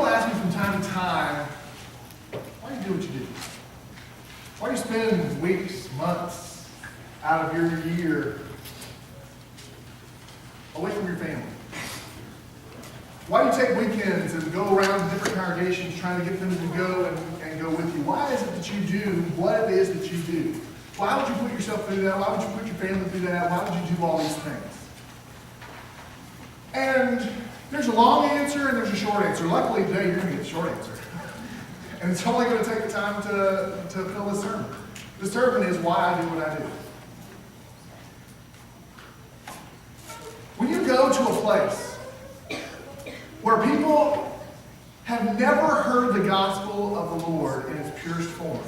ask me from time to time, why do you do what you do? Why do you spend weeks, months out of your year away from your family? Why do you take weekends and go around to different congregations trying to get them to go and go with you? Why is it that you do what it is that you do? Why would you put yourself through that? Why would you put your family through that? Why would you do all these things? And there's a long answer and there's a short answer. Luckily today you're going to get the short answer. And it's only going to take the time to fill the sermon. The sermon is why I do what I do. When you go to a place where people have never heard the gospel of the Lord in its purest form,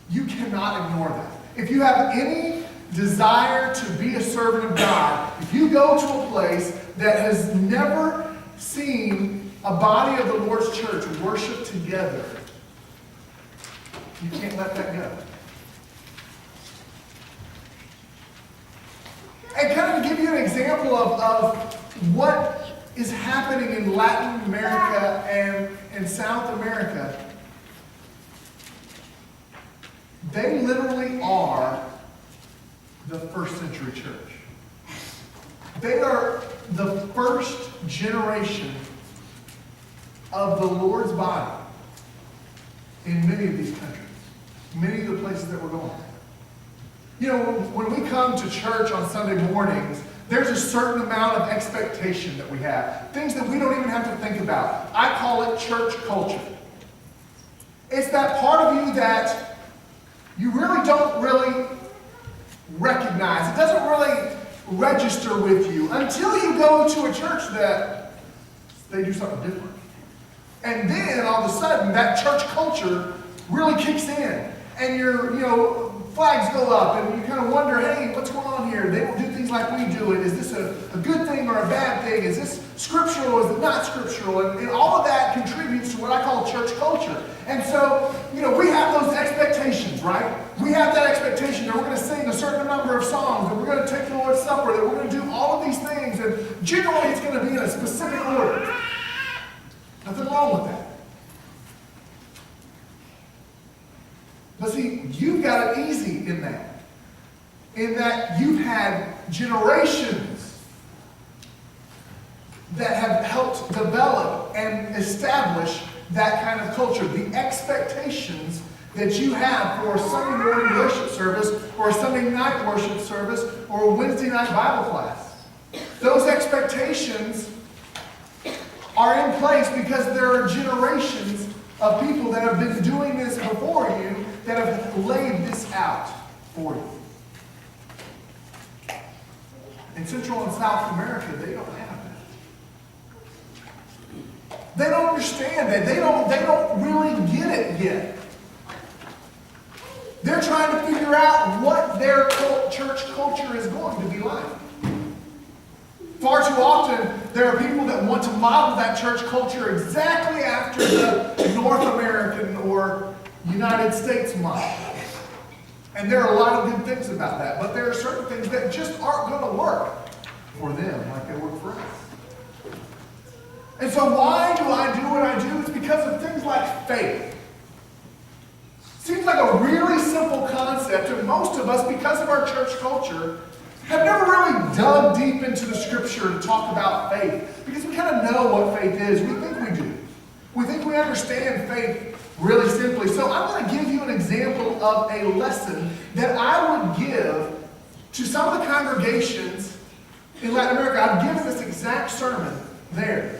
you cannot ignore that. If you have any desire to be a servant of God, if you go to a place that has never seen a body of the Lord's church worship together, you can't let that go. And kind of to give you an example of what is happening in Latin America and South America, they literally are the first century church. They are the first generation of the Lord's body in many of these countries, many of the places that we're going. You know, when we come to church on Sunday mornings, there's a certain amount of expectation that we have. Things that we don't even have to think about. I call it church culture. It's that part of you that you really don't recognize. It doesn't really register with you until you go to a church that they do something different. And then all of a sudden that church culture really kicks in. And your flags go up and you kind of wonder, hey, what's going on here? They don't do things like we do it. Is this a good thing or a bad thing? Is this scriptural or is it not scriptural? And all of that contributes to what I call church culture. And so, we have those expectations, right? We have that expectation that we're going to sing a certain number of songs, that we're going to take the Lord's Supper, that we're going to do all of these things, and generally it's going to be in a specific order. Nothing wrong with that. But see, you've got it easy in that you've had generations that have helped develop and establish that kind of culture. The expectations that you have for a Sunday morning worship service, or a Sunday night worship service, or a Wednesday night Bible class. Those expectations are in place because there are generations of people that have been doing this before you, that have laid this out for you. In Central and South America, they don't have that. They don't understand that. They don't really get it yet. They're trying to figure out what their church culture is going to be like. Far too often, there are people that want to model that church culture exactly after the North American or United States model. And there are a lot of good things about that, but there are certain things that just aren't going to work for them like they work for us. And so why do I do what I do? It's because of things like faith. Seems like a really simple concept, and most of us, because of our church culture, have never really dug deep into the scripture to talk about faith, because we kind of know what faith is. We think we do. We think we understand faith really simply. So I'm going to give you an example of a lesson that I would give to some of the congregations in Latin America. I've given this exact sermon there.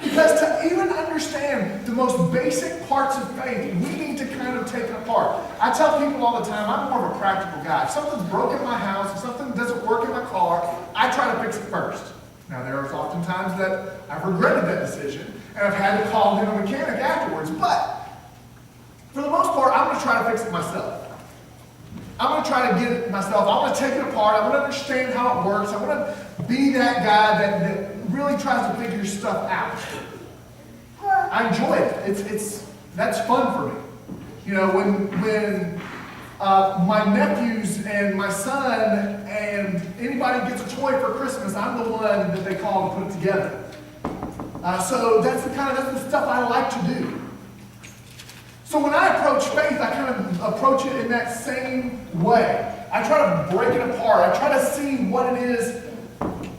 Because to even understand the most basic parts of faith, we need to kind of take it apart. I tell people all the time, I'm more of a practical guy. If something's broken in my house, if something doesn't work in my car, I try to fix it first. Now, there are often times that I've regretted that decision, and I've had to call in a mechanic afterwards. But for the most part, I'm going to try to fix it myself. I'm going to try to get it myself. I'm going to take it apart. I'm going to understand how it works. I'm going to be that guy that really tries to figure stuff out. I enjoy it. That's fun for me. When my nephews and my son and anybody gets a toy for Christmas, I'm the one that they call to put it together. So that's the stuff I like to do. So when I approach faith, I kind of approach it in that same way. I try to break it apart. I try to see what it is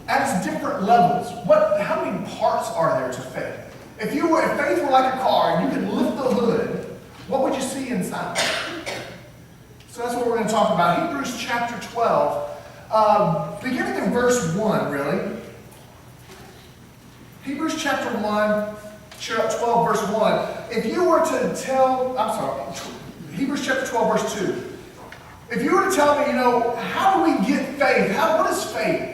at its different levels. How many parts are there to faith? If faith were like a car and you could lift the hood, what would you see inside? So that's what we're going to talk about. Hebrews chapter 12, beginning in verse 1, really. Hebrews chapter 12, verse 1. If you were to tell, Hebrews chapter 12, verse 2. If you were to tell me, how do we get faith? What is faith?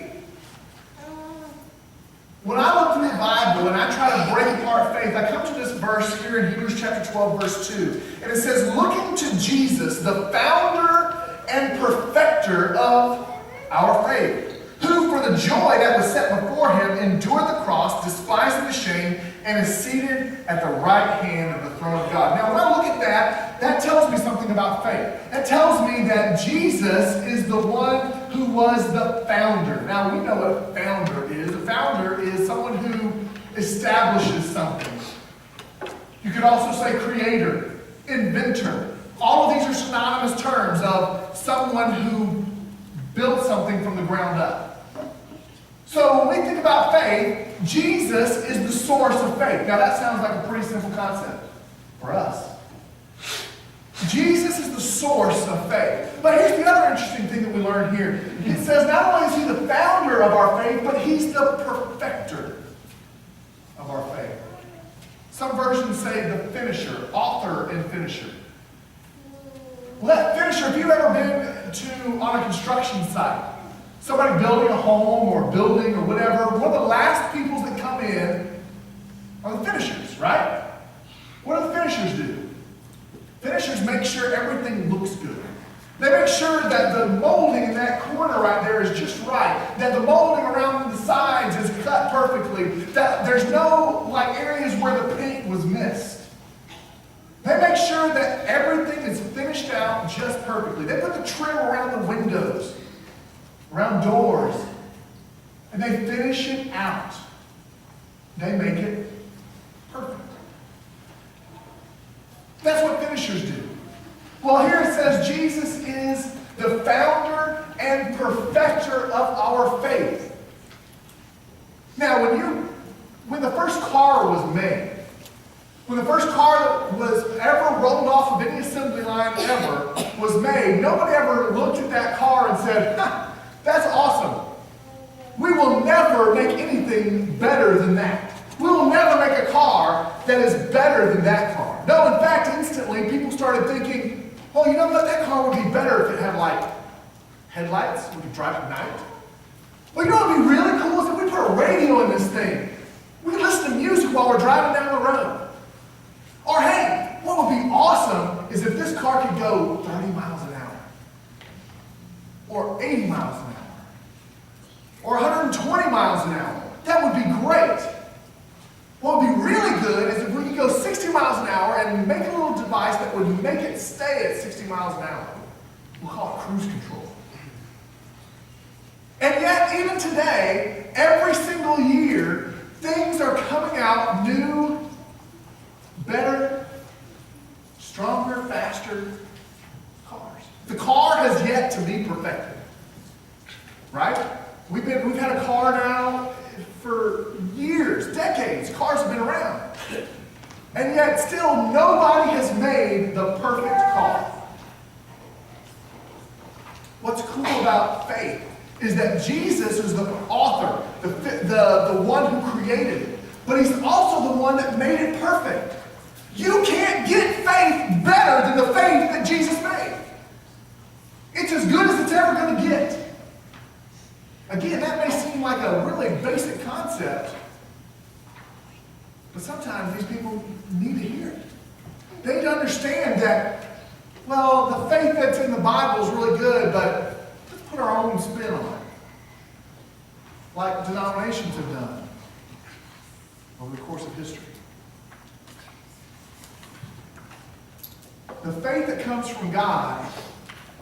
When I look through the Bible and I try to break apart faith, I come to this verse here in Hebrews chapter 12, verse 2. And it says, looking to Jesus, the founder and perfecter of our faith, who for the joy that was set before him endured the cross, despising the shame, and is seated at the right hand of the throne of God. Now, when I look at that tells me something about faith. That tells me that Jesus is the one who was the founder. Now, we know what a founder is. A founder is someone who establishes something. You could also say creator, inventor. All of these are synonymous terms of someone who built something from the ground up. So when we think about faith, Jesus is the source of faith. Now that sounds like a pretty simple concept for us. Jesus is the source of faith. But here's the other interesting thing that we learn here. It says not only is he the founder of our faith, but he's the perfecter of our faith. Some versions say the finisher, author and finisher. Well, that finisher, if you've ever been on a construction site, somebody building a home or building or whatever, one of the last people that come in are the finishers, right? What do the finishers do? Finishers make sure everything looks good. They make sure that the molding in that corner right there is just right, that the molding around the sides is cut perfectly, that there's no areas where the paint was missed. They make sure that everything is finished out just perfectly. They put the trim around the windows, around doors, and they finish it out. They make it perfect. That's what finishers do. Well, here it says Jesus is the founder and perfecter of our faith. Now, when the first car was made, when the first car that was ever rolled off of any assembly line ever was made, nobody ever looked at that car and said, that's awesome. We will never make anything better than that. We will never make a car that is better than that car. No, in fact, instantly people started thinking, well, you know what? That car would be better if it had headlights. We could drive at night. Well, you know what would be really cool is if we put a radio in this thing. We could listen to music while we're driving down the road. Or hey, what would be awesome is if this car could go 30 miles an hour. Or 80 miles an hour. Or 120 miles an hour. That would be great. What would be really good is if we could go 60 miles an hour and make a little device that would make it stay at 60 miles an hour. We'll call it cruise control. And yet, even today, every single year, things are coming out new, better, stronger, faster cars. The car has yet to be perfected. Right? We've had a car now for years, decades. Cars have been around. And yet still nobody has made the perfect car. What's cool about faith is that Jesus is the author, the one who created it. But he's also the one that made it perfect. You can't get faith better than the faith that Jesus made. It's as good as it's ever going to get. Again, that may seem like a really basic concept, but sometimes these people need to hear it. They need to understand that, well, the faith that's in the Bible is really good, but let's put our own spin on it, like denominations have done over the course of history. The faith that comes from God,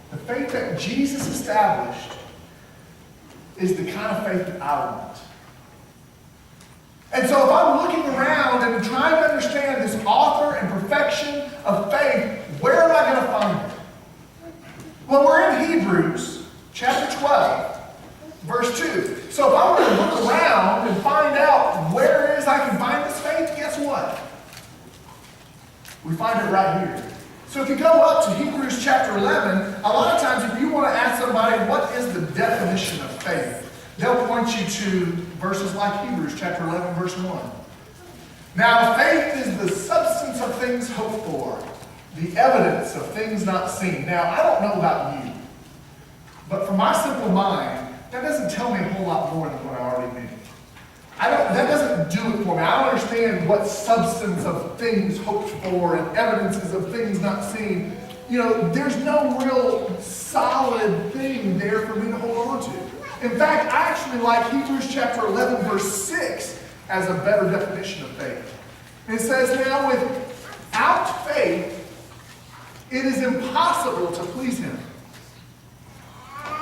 the faith that Jesus established, is the kind of faith that I want. And so if I'm looking around and trying to understand this author and perfection of faith, where am I going to find it? Well, we're in Hebrews chapter 12, verse 2. So if I were to look around and find out where it is I can find this faith, guess what? We find it right here. So if you go up to Hebrews chapter 11, a lot of times if you want to ask somebody, what is the definition of faith? They'll point you to verses like Hebrews chapter 11, verse 1. Now faith is the substance of things hoped for, the evidence of things not seen. Now, I don't know about you, but for my simple mind, that doesn't tell me a whole lot more than what I already knew. That doesn't do it for me. I don't understand what substance of things hoped for and evidences of things not seen. There's no real solid thing there for me to hold on to. In fact, I actually like Hebrews chapter 11, verse 6 as a better definition of faith. It says, now without faith, it is impossible to please him.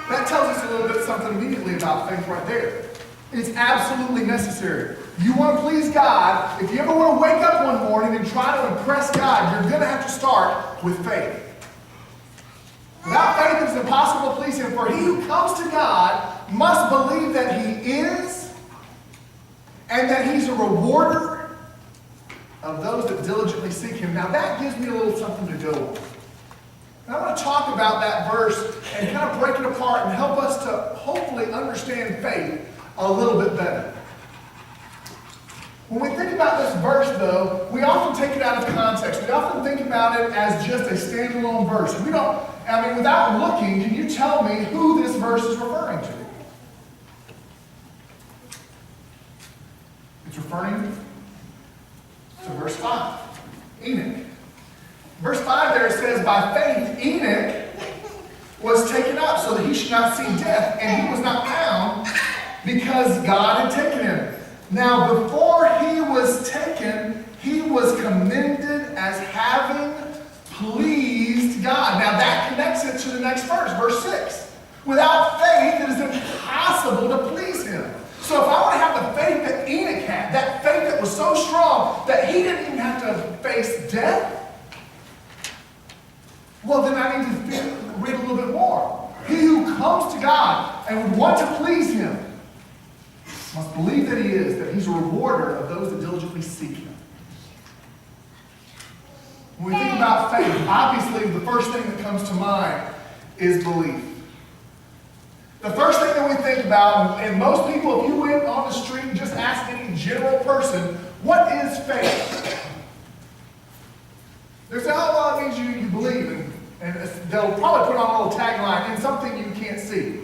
That tells us a little bit something immediately about faith right there. It's absolutely necessary. You want to please God, if you ever want to wake up one morning and try to impress God, you're going to have to start with faith. Without faith, it is impossible to please him, for he who comes to God must believe that he is, and that he's a rewarder of those that diligently seek him. Now that gives me a little something to go on. And I want to talk about that verse and kind of break it apart and help us to hopefully understand faith a little bit better. When we think about this verse, though, we often take it out of context. We often think about it as just a standalone verse. Without looking, can you tell me who this verse is referring to? It's referring to verse 5, Enoch. Verse 5 there says, by faith Enoch was taken up so that he should not see death, and he was not found because God had taken him. Now before he was taken, he was commended as having pleased God. Now that connects it to the next verse 6. Without faith, it is impossible to please him. So if I want to have the faith that Enoch had, that faith that was so strong that he didn't even have to face death, well, then I need to read a little bit more. He who comes to God and would want to please him must believe that he is, that he's a rewarder of those that diligently seek him. When we think about faith, obviously the first thing that comes to mind is belief. The first thing that we think about, and most people, if you went on the street and just asked any general person, what is faith? They say, oh, well, it means you believe, and they'll probably put on a little tagline, in something you can't see.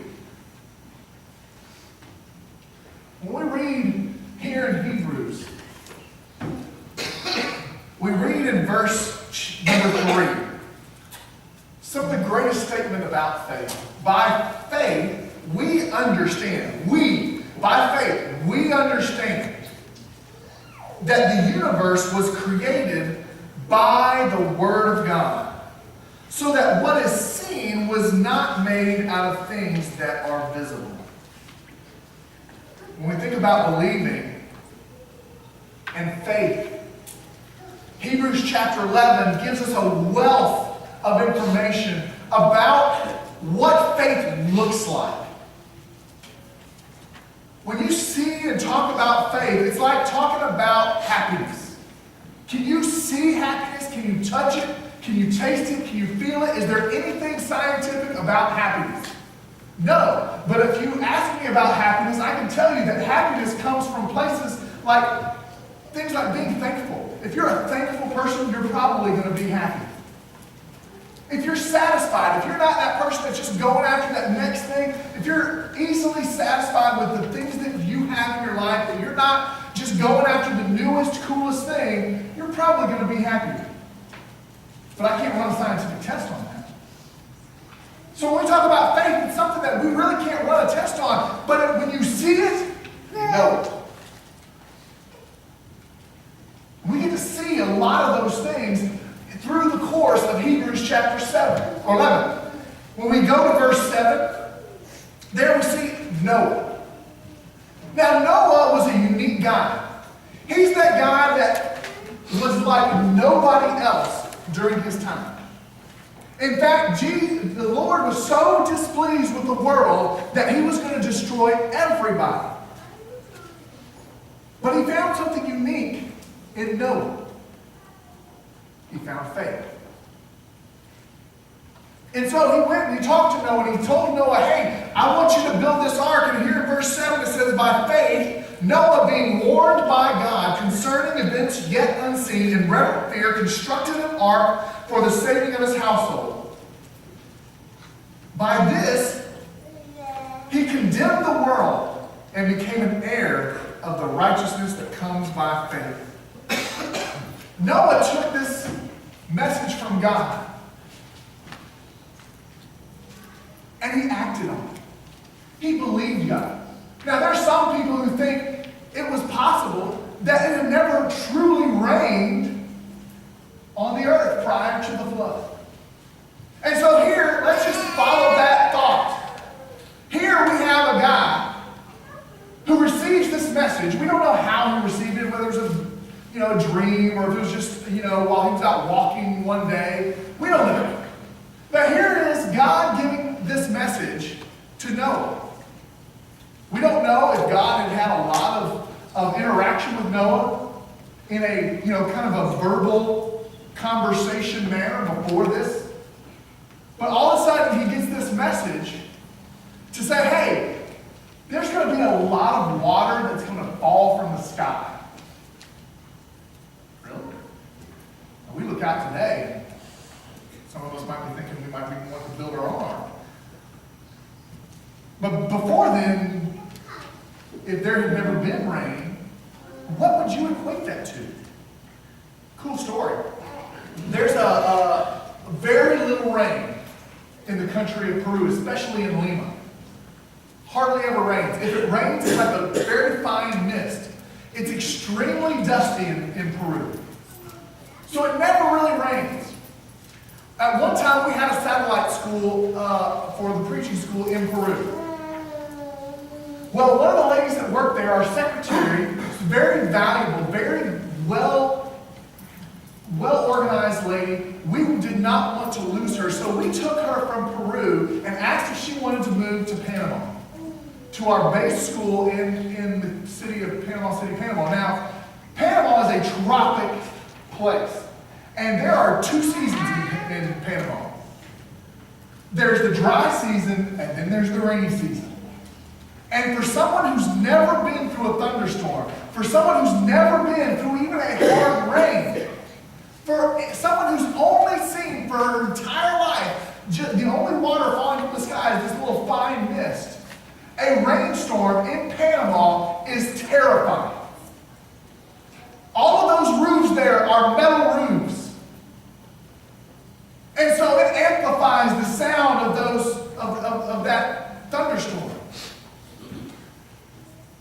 When we read here in Hebrews, we read in verse number 3, some of the greatest statement about faith. By faith, we understand. By faith, we understand that the universe was created by the Word of God, so that what is seen was not made out of things that are visible. When we think about believing and faith, Hebrews chapter 11 gives us a wealth of information about what faith looks like. When you see and talk about faith, it's like talking about happiness. Can you see happiness? Can you touch it? Can you taste it? Can you feel it? Is there anything scientific about happiness? No. But if you ask me about happiness, I can tell you that happiness comes from places like things like being thankful. If you're a thankful person, you're probably going to be happy. If you're satisfied, if you're not that person that's just going after that next thing, if you're easily satisfied with the things that you have in your life, that you're not just going after the newest, coolest thing, you're probably going to be happy. But I can't run a scientific test on that. So when we talk about faith, it's something that we really can't run a test on. But when you see it, you know it. We get to see a lot of those things through the course of Hebrews chapter 7 or 11. When we go to verse 7, there we see Noah. Now Noah was a unique guy. He's that guy that was like nobody else during his time. In fact, the Lord was so displeased with the world that he was going to destroy everybody. But he found something unique in Noah. He found faith. And so he went and he talked to Noah and he told Noah, hey, I want you to build this ark. And here in verse 7 it says, by faith, Noah, being warned by God concerning events yet unseen, in reverent fear, constructed an ark for the saving of his household. By this, he condemned the world and became an heir of the righteousness that comes by faith. Noah took this message from God and he acted on it. He believed God. Now, there's some people who think it was possible that it had never truly rained on the earth prior to the flood. And so here, let's just follow that thought. Here we have a guy who receives this message. We don't know how he received it, whether it was a dream or if it was just, while he was out walking one day. We don't know. But here is God giving this message to Noah. We don't know if God had a lot of interaction with Noah in a, kind of a verbal conversation manner before this. But all of a sudden he gets this message to say, hey, there's going to be a lot of water that's going to fall from the sky. Really? Now, we look out today, and some of us might be thinking we might be wanting to build our own ark. But before then, if there had never been rain, what would you equate that to? Cool story. There's a very little rain in the country of Peru, especially in Lima. Hardly ever rains. If it rains, it's like a very fine mist. It's extremely dusty in Peru. So it never really rains. At one time, we had a satellite school for the preaching school in Peru. Well, one of the ladies that worked there, our secretary, was very valuable, very well-organized lady. We did not want to lose her, so we took her from Peru and asked if she wanted to move to Panama, to our base school in the city of Panama City, Panama. Now, Panama is a tropic place, and there are 2 seasons in Panama. There's the dry season, and then there's the rainy season. And for someone who's never been through a thunderstorm, for someone who's never been through even a hard rain, for someone who's only seen for her entire life, the only water falling from the sky is this little fine mist, a rainstorm in Panama is terrifying. All of those roofs there are metal roofs. And so it amplifies the sound of that thunderstorm.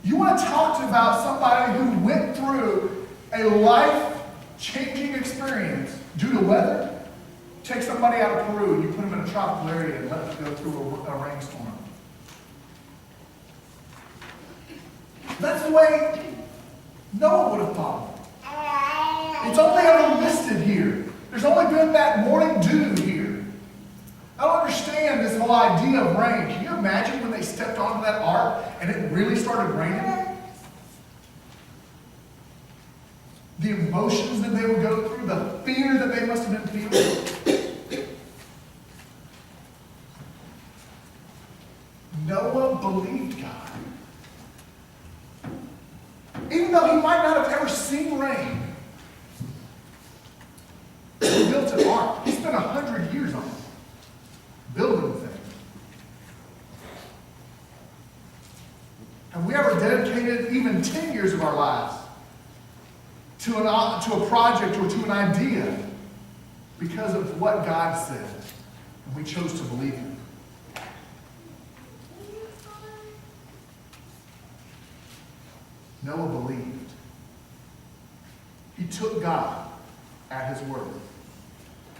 You want to talk about somebody who went through a life-changing experience due to weather? Take somebody out of Peru and you put them in a tropical area and let them go through a rainstorm. That's the way Noah would have thought. It's only ever listed here. There's only been that morning dew here. I don't understand this whole idea of rain. Can you imagine when they stepped onto that ark and it really started raining? The emotions that they would go through, the fear that they must have been feeling. Noah believed God. Even though he might not have ever seen rain, he built an ark. He spent 100 years on it, building the thing. Have we ever dedicated even 10 years of our lives to a project or to an idea because of what God said, and we chose to believe Him? Noah believed. He took God at His word.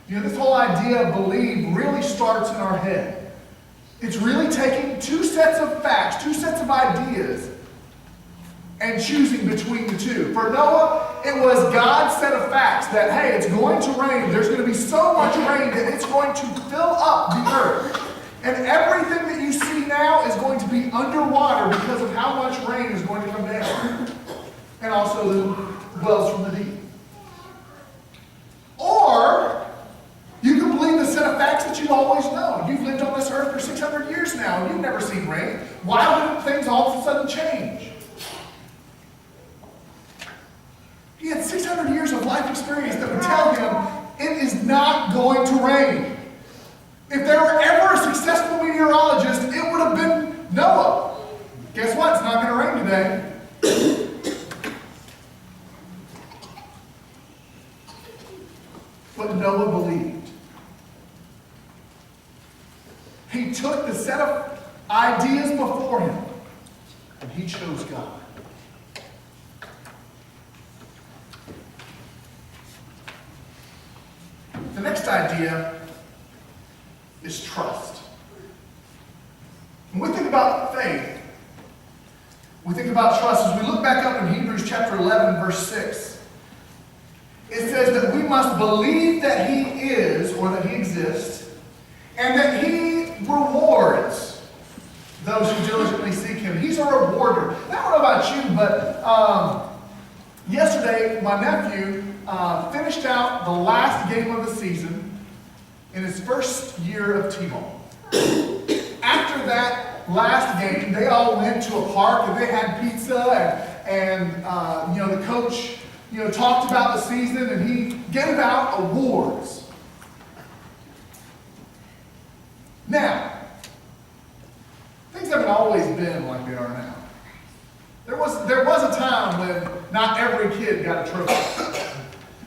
This whole idea of believe really starts in our head. It's really taking 2 sets of facts, 2 sets of ideas, and choosing between the two. For Noah, it was God's set of facts that, hey, it's going to rain. There's going to be so much rain that it's going to fill up the earth. And everything that you see now is going to be underwater because of how much rain is going to come down. And also the wells from the deep. Or you can believe the set of facts that you've always known. You've lived on this earth for 600 years now and you've never seen rain. Why wouldn't things all of a sudden change? He had 600 years of life experience that would tell him it is not going to rain. If there were ever a successful meteorologist, it would have been Noah. Guess what? It's not going to rain today. But Noah believed. He took the set of ideas before him and he chose God. The next idea is trust. When we think about faith, we think about trust. As we look back up in Hebrews chapter 11, verse 6, it says that we must believe that He is, or that He exists, and that He rewards those who diligently seek Him. He's a rewarder. I don't know about you, but yesterday my nephew finished out the last game of the season in his first year of T-ball. After that last game, they all went to a park and they had pizza and the coach talked about the season and he gave out awards. Now, things haven't always been like they are now. There was a time when not every kid got a trophy.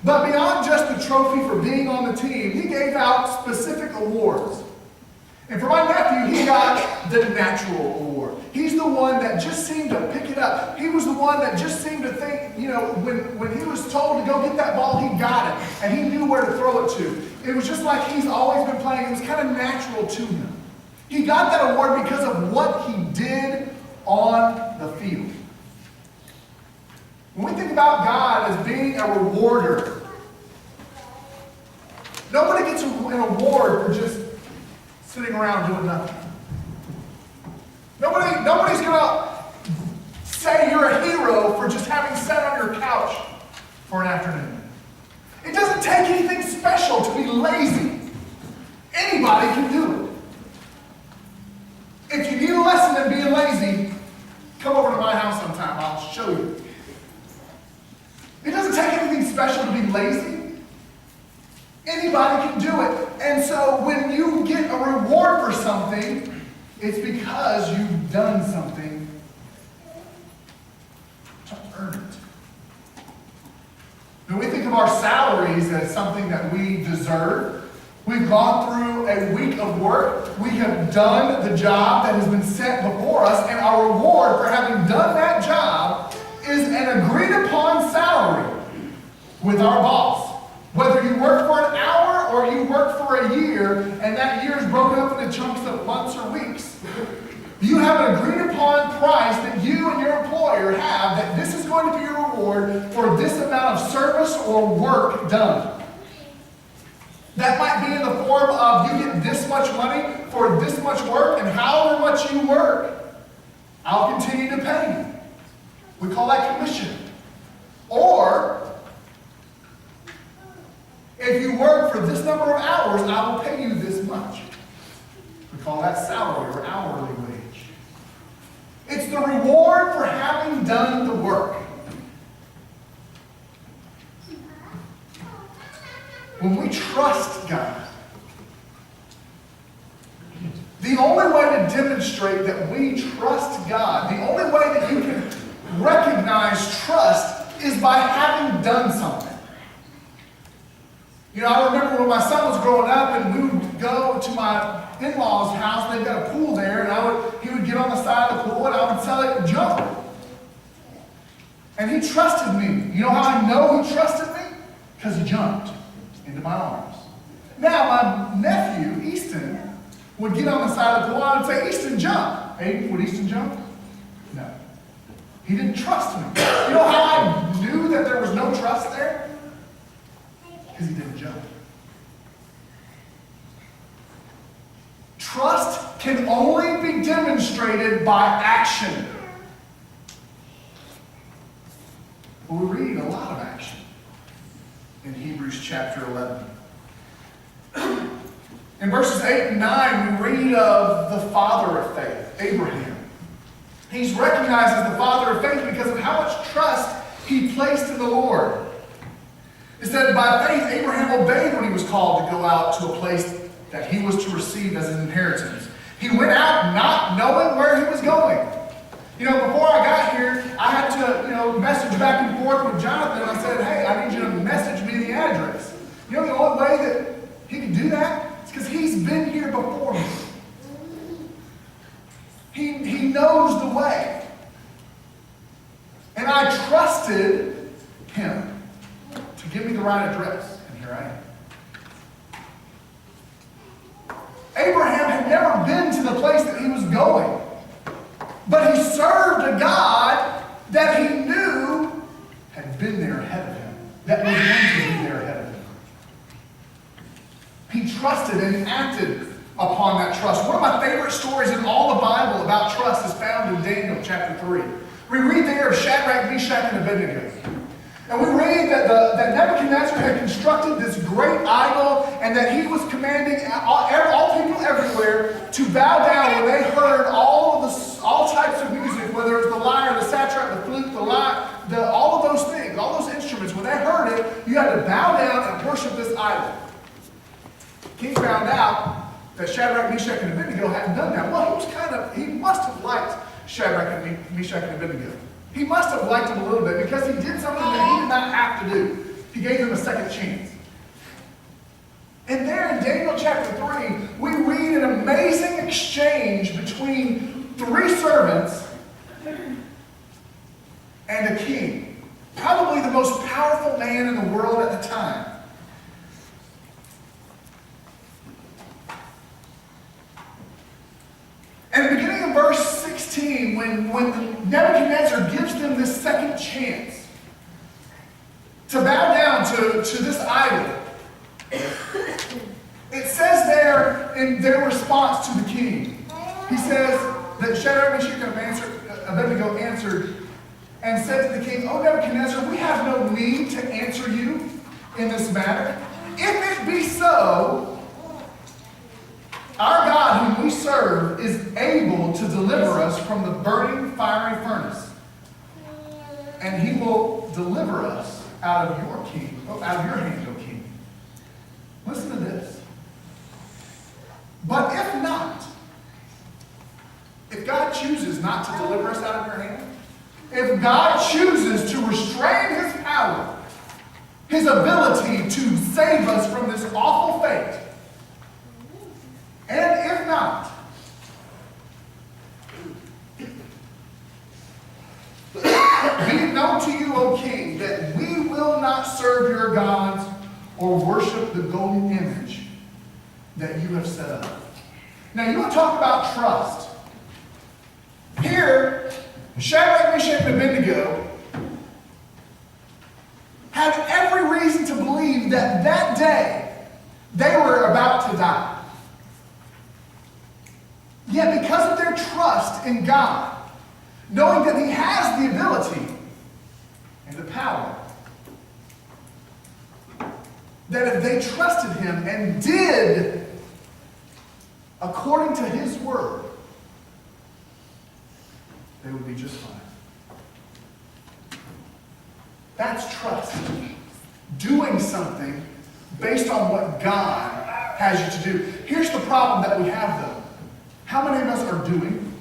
But beyond just the trophy for being on the team, he gave out specific awards. And for my nephew, he got the natural award. He's the one that just seemed to pick it up. He was the one that just seemed to think, when he was told to go get that ball, he got it. And he knew where to throw it to. It was just like he's always been playing. It was kind of natural to him. He got that award because of what he did on the field. When we think about God as being a rewarder, nobody gets an award for just sitting around doing nothing. Nobody's going to say you're a hero for just having sat on your couch for an afternoon. It doesn't take anything special to be lazy. Anybody can do it. If you need a lesson in being lazy, come over to my house sometime. I'll show you. It doesn't take anything special to be lazy. Anybody can do it. And so when you get a reward for something, it's because you've done something to earn it. When we think of our salaries as something that we deserve, we've gone through a week of work. We have done the job that has been set before us, and our reward for having done that job is an agreed upon salary with our boss. Whether you work for an hour or you work for a year, and that year is broken up into chunks of months or weeks, you have an agreed upon price that you and your employer have that this is going to be your reward for this amount of service or work done. That might be in the form of you get this much money for this much work, and however much you work, I'll continue to pay you. We call that commission. Or, if you work for this number of hours, I will pay you this much. We call that salary or hourly wage. It's the reward for having done the work. When we trust God, the only way to demonstrate that we trust God, the only way that you can recognize trust is by having done something. I remember when my son was growing up and we would go to my in-laws' house, they've got a pool there, and he would get on the side of the pool and I would tell it, jump. And he trusted me. You know how I know he trusted me? Because he jumped into my arms. Now, my nephew, Easton, would get on the side of the pool and I would say, Easton, jump. Hey, would Easton jump? No. He didn't trust me. You know how I knew that there was no trust there? Because he didn't jump. Trust can only be demonstrated by action. But we read a lot of action in Hebrews chapter 11. In verses 8 and 9, we read of the father of faith, Abraham. He's recognized as the father of faith because of how much trust he placed in the Lord. It said, by faith, Abraham obeyed when he was called to go out to a place that he was to receive as his inheritance. He went out not knowing where he was going. You know, before I got here, I had to, message back and forth with Jonathan. I said, hey, I need you to message me the address. You know the only way that he can do that? It's because he's been here before me. He knows the way. And I trusted him to give me the right address. And here I am. Abraham had never been to the place that he was going. But he served a God that he knew had been there ahead of him. That was going to be there ahead of him. He trusted and acted upon that trust. One of my favorite stories in all the Bible about trust is found in Daniel chapter 3. We read there of Shadrach, Meshach, and Abednego. And we read that Nebuchadnezzar had constructed this great idol and that he was commanding all people everywhere to bow down when they heard all types of music, whether it was the lyre, the satrap, the flute, all of those things, all those instruments. When they heard it, you had to bow down and worship this idol. The king found out that Shadrach, Meshach, and Abednego hadn't done that. Well, he must have liked Shadrach, Meshach, and Abednego. He must have liked him a little bit because he did something that he did not have to do. He gave them a second chance. And there in Daniel chapter 3, we read an amazing exchange between 3 servants and a king. Probably the most powerful man in the world at the time. And beginning in verse 16, when Nebuchadnezzar gives them this second chance to bow down to this idol, it says there in their response to the king, he says that Shadrach, Meshach, and Abednego answered and said to the king, O Nebuchadnezzar, we have no need to answer you in this matter. If it be so, our God whom we serve is able to deliver us from the burning fiery furnace. And he will deliver us out of your hand, O king. Listen to this. But if not, if God chooses not to deliver us out of your hand, if God chooses to restrain his power, his ability to save us from this awful fate, and if not, be it known to you, O king, that we will not serve your gods or worship the golden image that you have set up. Now, you want to talk about trust. Here, Shadrach, Meshach, and Abednego had every reason to believe that that day they were about to die. Yet because of their trust in God, knowing that he has the ability and the power, that if they trusted him and did according to his word, they would be just fine. That's trust. Doing something based on what God has you to do. Here's the problem that we have, though. How many of us are doing?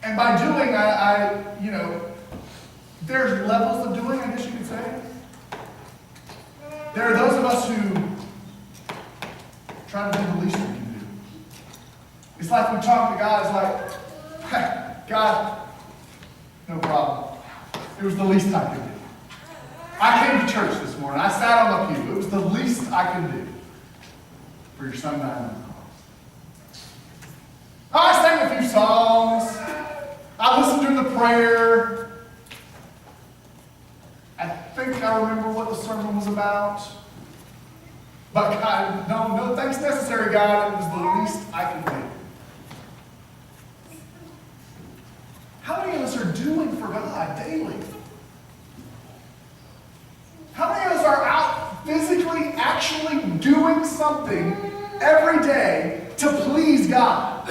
And by doing, there's levels of doing, I guess you could say. There are those of us who try to do the least we can do. It's like we talk to God, it's like, hey, God, no problem. It was the least I could do. I came to church this morning. I sat on the pew. It was the least I could do for your son dying on the cross. I sang a few songs. I listened to the prayer. I think I remember what the sermon was about. But God, no thanks necessary, God. It was the least I could do. How many of us are doing for God daily? How many of us are out physically, actually doing something every day to please God?